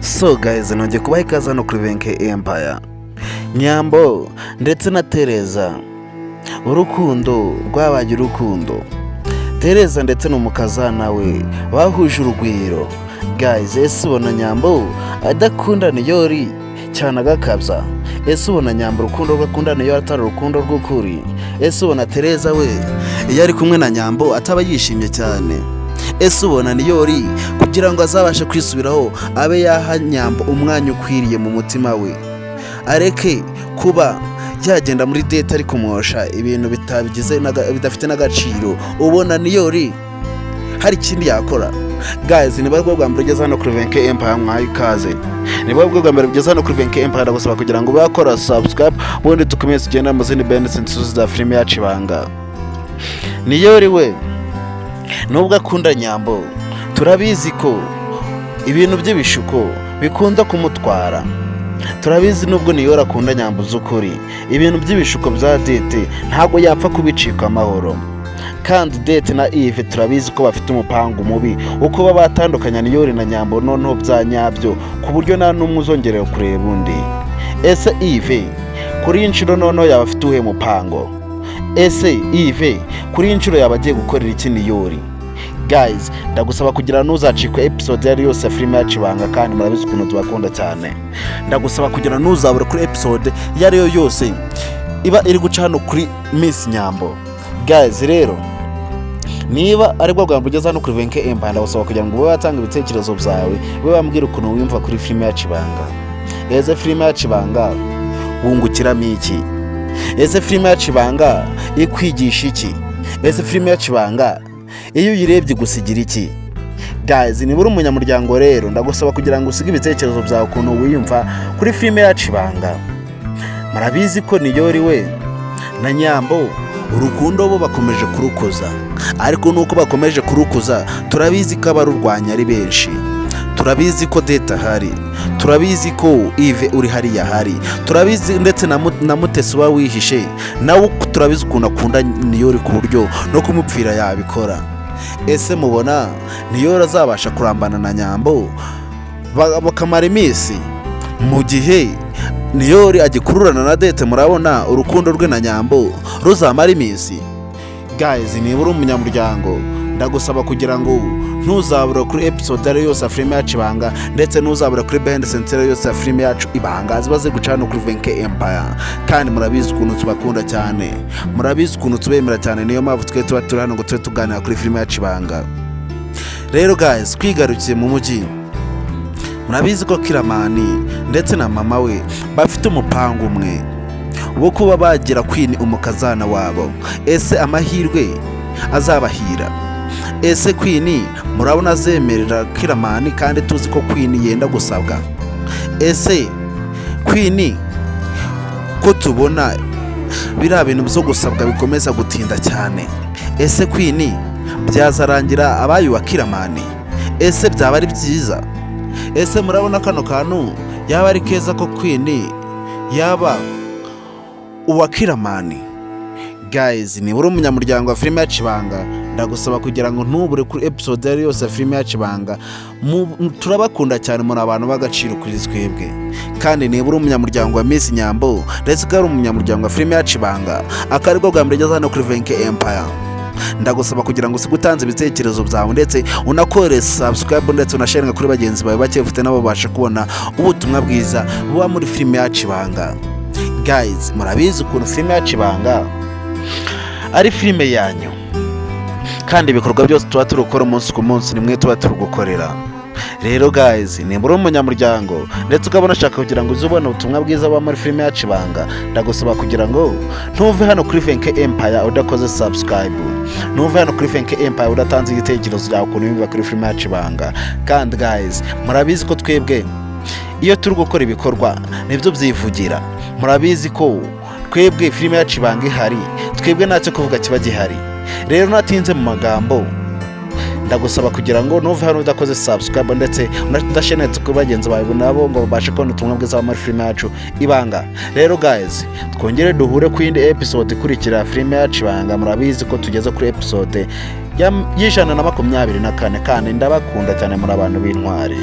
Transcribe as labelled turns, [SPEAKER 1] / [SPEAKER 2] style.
[SPEAKER 1] So guys, nongeye kubaha ikaze hano kuri Venke Empire. Nyambo ndetse na Tereza, urukundo rwabaye urukundo. Tereza ndetse n'umukazana we bahuje urugwiro. Guys, ese ubona Nyambo adakunda Niyori cyane agakabya? Ese ubona Nyambo urukundo rwakunda Niyori atari urukundo rw'ukuri? Ese ubona Tereza we iyo ari kumwe na Nyambo ataba yishimye cyane? Ese ubona Niyori kugira ngo azabashe kwisubiraho abe yaha Nyambo umwanya ukwiriye mu mutima we, areke kuba yagenda muri date ari kumwosha ibintu bidafite n'agaciro? Ubona Niyori hari ikindi yakora? Guys, ni bwo bwa mbere ugeze hano kuri Venke Empire, mwahaye ikaze. Ni bwo bwa mbere ugeze hano kuri Venke Empire, ndagusaba kugira ngo bakora subscribe ubundi tukomeze tugenda mu zindi benefits za filime yacu ibanga. Niyori we nubwo akunda Nyambo, turabizi ko ibintu by'ibishuko bikunda kumutwara. Turabizi nubwo Niyori akunda Nyambo z'ukuri, ibintu by'ibishuko bya date ntago yapfa kubicika amahoro. Kandi date na Yves turabizi ko bafite umupango mubi uko baba batandukanya Niyori na Nyambo noneho bya nyabyo ku buryo nta n'umwe uzongerera kureba undi. Ese Yves kuri inshuro noneho yaba afite uhe mupango? Ese Yves kuri inshuro yaba agiye gukorera iki Niyori? Guys, ndagusaba kugira nuzacikwe episode yari yose ya filime yacu ibanga, kandi murabizi ukuntu tubakunda cyane. Ndagusaba kugira nuzabure kuri episode yari yo yose iba iri guca hano kuri Miss Nyambo. Guys, rero niba ari bwo bwambere ugeze hano kuri Venke Empire, ndagusaba kugira ngo ube watanga ibitekerezo byawe, ube wambwira ukuntu wumva kuri filime yacu ibanga. Ese filime yacu ibanga wungukiramo iki? Ese filime yacu ibanga ikwigisha iki? Ese filime yacu ibanga iyo uyirebye gusigira iki? Guys, niba uri umunyamuryango rero ndagusaba kugira ngo usige ibitekerezo byawe ukuntu wiyumva kuri filime yacu ibanga. Murabizi ko Niyori we na Nyambo urukundo bo bakomeje kurukoza, ariko nuko bakomeje kurukoza turabizi ko abarurwanya ari benshi. Turabizi ko date hari, turabizi ko Yves uri hariya hari, turabizi ndetse na Mutesi wa wihishe nawe turabizi ukuntu akunda Niyori ku buryo no kumupfira yabikora. Ese mubona Niyori azabasha kurambana na Nyambo bakamara iminsi mu gihe Niyori agikururana na date? Murabona urukundo rwe na Nyambo ruzamara iminsi? Guys, niba uri umunyamuryango ndagusaba kugira ngo ntuzabure kuri episode yari yose ya filime yacu ibanga, ndetse ntuzabure kuri behind the scenes yose ya filime yacu ibanga zibaze gucana kuri Venke Empire. Kandi murabizi ukuntu tubakunda cyane, murabizi ukuntu tubemera cyane, niyo mpamvu twe tuba turi hano ngo tube tuganira kuri filime yacu ibanga. Rero guys, twigarukiye mu mujyi, murabizi ko Kiramani ndetse na mama we bafite umupango umwe wo kuba bagira Queen umukazana wabo. Ese amahirwe azabahira? Ese Queen murabona azemerera Kiramani kandi tuzi ko Queen yenda gusabwa? Ese Queen ko tubona biriya bintu byo gusabwa bikomeza gutinda cyane, ese Queen byazarangira abaye wa Kiramani? Ese byaba ari byiza? Ese murabona kano kantu yaba ari keza ko Queen yaba uwa Kiramani? Guys, niba uri umunyamuryango wa filime yacu ibanga ndagusaba kugira ngo ntubure kuri episode yari yose ya filime yacu ibanga. Turabakunda cyane, muri abantu b'agaciro kuri twebwe. Kandi niba uri umunyamuryango wa Miss Nyambo ndetse ko ari umunyamuryango wa filime yacu ibanga, akari bwo bwa mbere ugeze hano kuri Venke Empire, ndagusaba kugira ngo usige utanze ibitekerezo byawe ndetse unakore subscribe ndetse unasharinga kuri bagenzi bawe bake ufite nabo babasha kubona ubutumwa bwiza buba muri filime yacu ibanga. Guys, murabizi ukuntu filime yacu ibanga ari filime yanyu, kandi ibikorwa byose tuba turukora umunsi ku munsi nimwe tuba turugukorera. Rero guys, niba uri umunyamuryango ndetse ukabona ushaka kugira ngo uzubone ubutumwa bwiza buba muri filime yacu ibanga, ndagusaba kugira ngo ntuve hano kuri Venke Empire udakoze subscribe, ntuve hano kuri Venke Empire udatanze igitekerezo cyawe ukuntu wumva kuri filime yacu ibanga. Kandi guys, murabizi ko twebwe iyo turi gukora ibikorwa nibyo byivugira. Murabizi ko twebwe filime yacu ibanga ihari, twebwe ntacyo kuvuga kiba gihari. Rero natinze mu magambo, ndagusaba kugira ngo nuve hano udakoze subscribe ndetse udashenetse ku bagenzi bawe nabo ngo babashe kubona ubutumwa bwiza muri filime yacu ibanga. Rero guys, twongere duhure ku yindi episode ikurikira filime yacu ibanga. Murabizi ko tugeze kuri episode y'ijana na 24, kandi ndabakunda cyane muri abantu b'intwari.